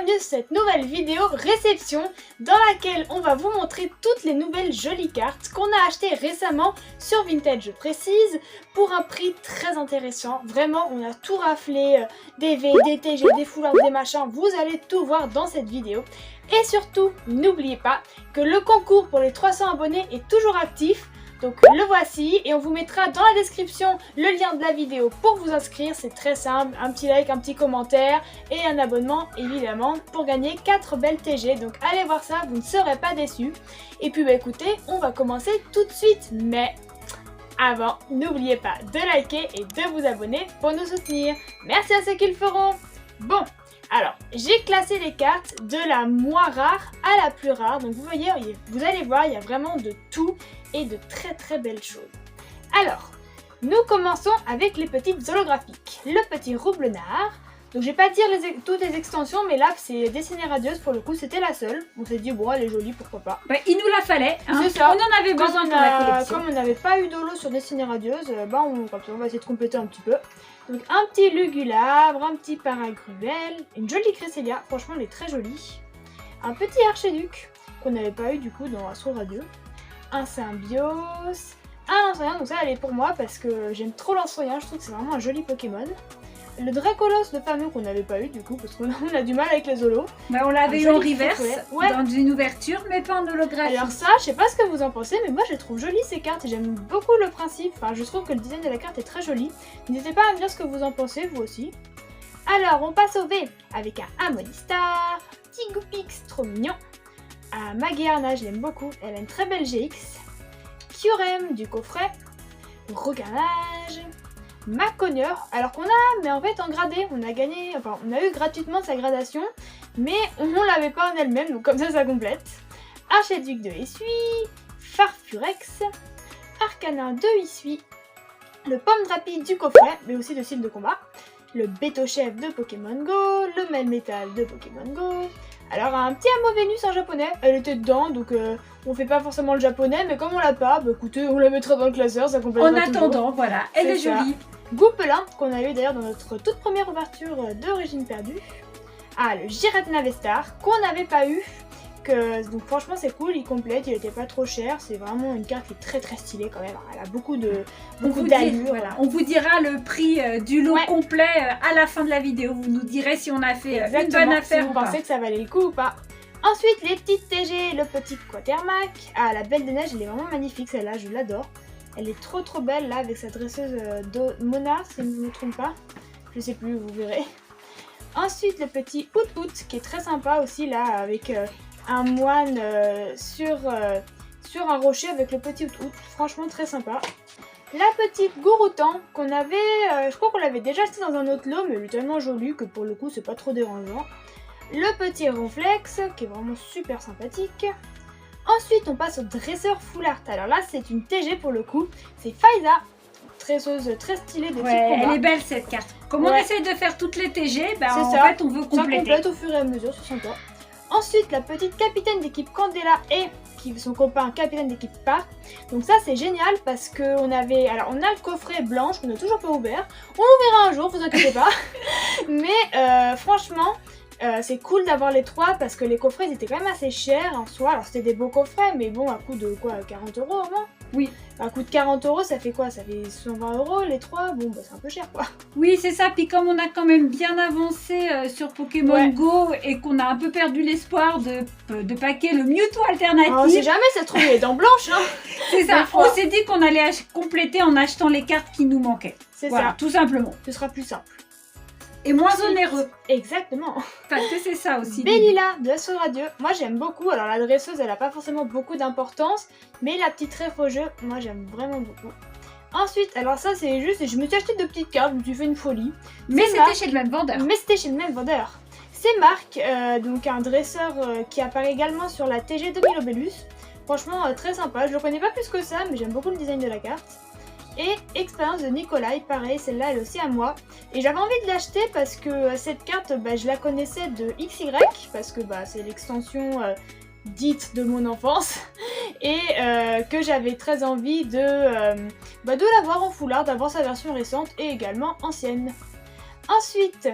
bienvenue sur cette nouvelle vidéo réception dans laquelle on va vous montrer toutes les nouvelles jolies cartes qu'on a achetées récemment sur Vintage, je précise, pour un prix très intéressant. Vraiment, on a tout raflé, des V, des TG, des foulards, des machins, vous allez tout voir dans cette vidéo. Et surtout, n'oubliez pas que le concours pour les 300 abonnés est toujours actif. Donc le voici et on vous mettra dans la description le lien de la vidéo pour vous inscrire, c'est très simple, un petit like, un petit commentaire et un abonnement évidemment pour gagner 4 belles TG, donc allez voir ça, vous ne serez pas déçus. Et puis bah écoutez, on va commencer tout de suite, mais avant, n'oubliez pas de liker et de vous abonner pour nous soutenir. Merci à ceux qui le feront. Bon, alors j'ai classé les cartes de la moins rare à la plus rare, donc vous voyez, vous allez voir, il y a vraiment de tout et de très belles choses. Alors, nous commençons avec les petites holographiques. Le petit roublenard. Donc je vais pas dire toutes les extensions, mais là c'est dessinée radieuse, pour le coup c'était la seule. On s'est dit bon elle est jolie, pourquoi pas. Bah, il nous la fallait, hein. C'est ça. On en avait besoin pour la collection. Comme on n'avait pas eu d'holo sur dessinée radieuse, on va essayer de compléter un petit peu. Donc un petit Lugulabre, un petit Paragruel, une jolie Cresselia, franchement elle est très jolie. Un petit Archiduc, qu'on n'avait pas eu du coup dans Astro Radieux. Un Symbios, un Lancerien, donc ça elle est pour moi parce que j'aime trop Lancerien, je trouve que c'est vraiment un joli Pokémon. Le Dracolos, le fameux qu'on n'avait pas eu du coup parce qu'on a du mal avec les holos. Bah, on l'avait eu en reverse, ouais. Dans une ouverture, mais pas en holographie. Alors ça, je sais pas ce que vous en pensez, mais moi je les trouve jolies ces cartes et j'aime beaucoup le principe. Enfin, je trouve que le design de la carte est très joli. N'hésitez pas à me dire ce que vous en pensez, vous aussi. Alors, on passe au V avec un Amonistar, petit Goupix, trop mignon. Magearna, je l'aime beaucoup, elle a une très belle GX. Kyurem du coffret. Regarnage. Maconneur, alors qu'on a, mais en fait en gradé, on a gagné, enfin on a eu gratuitement sa gradation, mais on l'avait pas en elle-même, donc comme ça complète. Archiduc de Essuie, Farfurex, Arcanin de Essuie, le Pomme Rapide du coffret, mais aussi de style de combat, le Béto-chef de Pokémon Go, le Melmetal de Pokémon Go. Alors un petit Amo Vénus en japonais, elle était dedans, donc on fait pas forcément le japonais, mais comme on l'a pas, bah écoutez, on la mettra dans le classeur, ça complètera en attendant, toujours. Voilà, elle est jolie. Goupelin, qu'on a eu d'ailleurs dans notre toute première ouverture d'Origine Perdue. Ah, le Giratina Vestar, qu'on n'avait pas eu. Donc franchement c'est cool, il complète, il était pas trop cher. C'est vraiment une carte qui est très stylée quand même. Elle a beaucoup d'allure. Voilà. On vous dira le prix du lot complet à la fin de la vidéo. Vous nous direz si on a fait une bonne affaire si vous pensez que ça valait le coup ou pas. Ensuite, les petites TG, le petit Quatermac. Ah, la Belle de Neige, elle est vraiment magnifique celle-là, je l'adore. Elle est trop belle là avec sa dresseuse Mona, si je ne me trompe pas. Je sais plus, vous verrez. Ensuite, le petit Out qui est très sympa aussi là avec un moine sur un rocher avec le petit Out. Franchement très sympa. La petite Gouroutan qu'on avait, je crois qu'on l'avait déjà acheté dans un autre lot, mais elle est tellement jolie que pour le coup c'est pas trop dérangeant. Le petit Ronflex qui est vraiment super sympathique. Ensuite, on passe au dresseur full art. Alors là, c'est une TG pour le coup. C'est Faiza, dresseuse très stylée de type combat. Elle est belle cette carte. Comme on essaye de faire toutes les TG, bah, en fait, on veut compléter. Ça complète au fur et à mesure, c'est sympa. Ensuite, la petite capitaine d'équipe Candela et son copain capitaine d'équipe Park. Donc ça, c'est génial parce que on a le coffret blanche qu'on n'a toujours pas ouvert. On l'ouvrira un jour, vous inquiétez pas. Mais franchement... c'est cool d'avoir les trois parce que les coffrets ils étaient quand même assez chers en soi. Alors c'était des beaux coffrets, mais bon, à coût de quoi, 40 € au moins. Oui. À coût de 40 €, ça fait quoi? Ça fait 120 € les trois. Bon, bah c'est un peu cher quoi. Oui, c'est ça. Puis comme on a quand même bien avancé sur Pokémon Go et qu'on a un peu perdu l'espoir de paquer le Mewtwo alternatif. On sait jamais, ça se trouve les dents blanches. Hein. C'est ça. On s'est dit qu'on allait compléter en achetant les cartes qui nous manquaient. C'est ça. Tout simplement. Ce sera plus simple. Et moins onéreux. Exactement. Enfin, c'est ça aussi. Bellila de Astro Radieux. Moi j'aime beaucoup. Alors la dresseuse elle a pas forcément beaucoup d'importance. Mais la petite ref au jeu, moi j'aime vraiment beaucoup. Ensuite, alors ça c'est juste, je me suis acheté 2 petites cartes, je me suis fait une folie. Mais c'était chez le même vendeur. C'est Marc, donc un dresseur qui apparaît également sur la TG de Milobellus. Franchement très sympa. Je le connais pas plus que ça, mais j'aime beaucoup le design de la carte. Et expérience de Nikolai, pareil, celle-là elle aussi à moi. Et j'avais envie de l'acheter parce que cette carte, je la connaissais de XY, parce que c'est l'extension dite de mon enfance. Et que j'avais très envie de l'avoir en foulard, d'avoir sa version récente et également ancienne. Ensuite,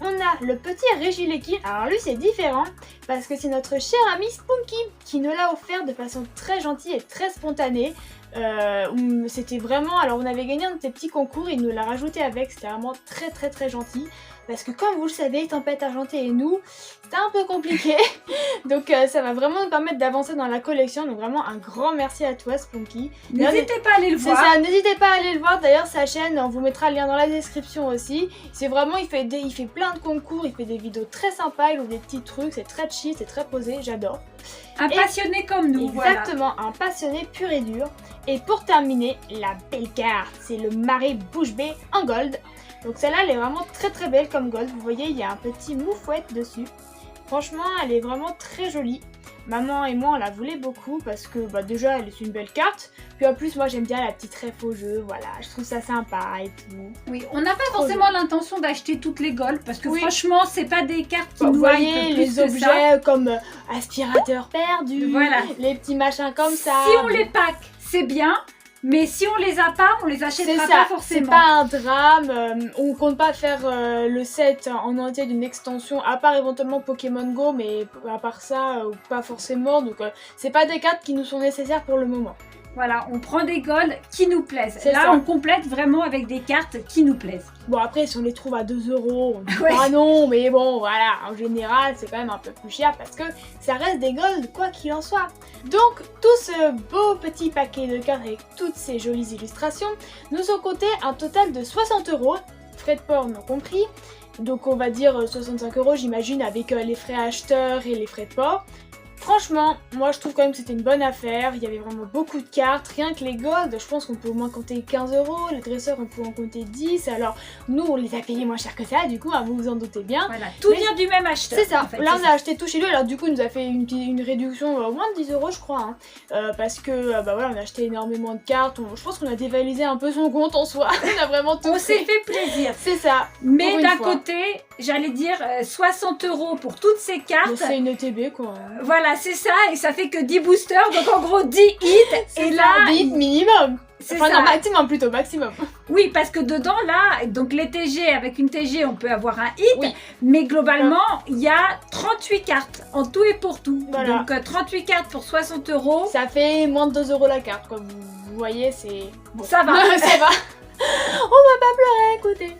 on a le petit Regieleki. Alors lui c'est différent parce que c'est notre cher ami Spunky qui nous l'a offert de façon très gentille et très spontanée. C'était vraiment, alors on avait gagné un de ces petits concours, il nous l'a rajouté avec, c'était vraiment très gentil. Parce que comme vous le savez, Tempête Argentée et nous, c'était un peu compliqué. Donc ça va vraiment nous permettre d'avancer dans la collection. Donc vraiment un grand merci à toi Spunky. N'hésitez pas à aller le voir. C'est ça, n'hésitez pas à aller le voir. D'ailleurs sa chaîne, on vous mettra le lien dans la description aussi. C'est vraiment, il fait plein de concours, il fait des vidéos très sympas, il ouvre des petits trucs, c'est très chill, c'est très posé, j'adore. Un passionné comme nous, exactement, voilà. Un passionné pur et dur. Et pour terminer, la belle carte, c'est le Marais Bouche Bée en gold. Donc celle-là, elle est vraiment très belle comme gold. Vous voyez, il y a un petit moufouette dessus. Franchement, elle est vraiment très jolie. Maman et moi, on la voulait beaucoup parce que déjà, elle est une belle carte. Puis en plus, moi, j'aime bien la petite ref au jeu. Voilà, je trouve ça sympa et tout. Oui, on n'a pas forcément l'intention d'acheter toutes les golds parce que franchement, c'est pas des cartes qui nous vous voyez, les objets comme aspirateur perdu, voilà. Les petits machins comme ça. Si on les pack, c'est bien. Mais si on les a pas, on les achètera pas forcément. C'est pas un drame. On compte pas faire le set en entier d'une extension, à part éventuellement Pokémon Go, mais à part ça, pas forcément. Donc c'est pas des cartes qui nous sont nécessaires pour le moment. Voilà, on prend des golds qui nous plaisent. Là, on complète vraiment avec des cartes qui nous plaisent. Bon, après, si on les trouve à 2 €, on dit pas non, mais bon, voilà, en général, c'est quand même un peu plus cher parce que ça reste des golds, quoi qu'il en soit. Donc, tout ce beau petit paquet de cartes avec toutes ces jolies illustrations nous ont coûté un total de 60 €, frais de port non compris. Donc, on va dire 65 € j'imagine, avec les frais acheteurs et les frais de port. Franchement, moi je trouve quand même que c'était une bonne affaire, il y avait vraiment beaucoup de cartes, rien que les golds, je pense qu'on peut au moins compter 15 €, les dresseurs on peut en compter 10, alors nous on les a payés moins cher que ça, du coup vous vous en doutez bien. Voilà, tout vient du même acheteur. C'est ça, en fait, là on a acheté tout chez lui, alors du coup il nous a fait une réduction au moins de 10 € je crois, hein, parce que voilà, on a acheté énormément de cartes, je pense qu'on a dévalisé un peu son compte en soi, on a vraiment tout on s'est fait plaisir. C'est ça. Mais d'un côté, j'allais dire 60 € pour toutes ces cartes. C'est une ETB quoi. Voilà, c'est ça, et ça fait que 10 boosters, donc en gros 10 hits, et là... 10 hits minimum. Enfin ça. Non, maximum plutôt, maximum. Oui, parce que dedans, là, donc les TG, avec une TG, on peut avoir un hit, mais globalement, il y a 38 cartes, en tout et pour tout. Voilà. Donc 38 cartes pour 60 €. Ça fait moins de 2 € la carte, quoi. Vous voyez, c'est... Bon. Ça va. Ça va. On va pas pleurer, écoutez.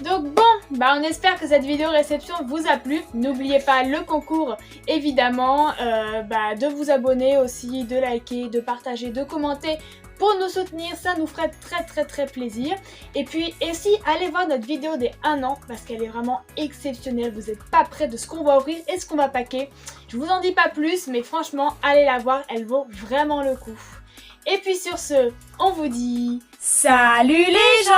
Donc bon, on espère que cette vidéo réception vous a plu. N'oubliez pas le concours, évidemment, de vous abonner aussi, de liker, de partager, de commenter pour nous soutenir, ça nous ferait très plaisir. Et puis aussi, allez voir notre vidéo des 1 an parce qu'elle est vraiment exceptionnelle. Vous n'êtes pas prêts de ce qu'on va ouvrir et ce qu'on va packer. Je vous en dis pas plus, mais franchement, allez la voir, elle vaut vraiment le coup. Et puis sur ce, on vous dit salut les gens!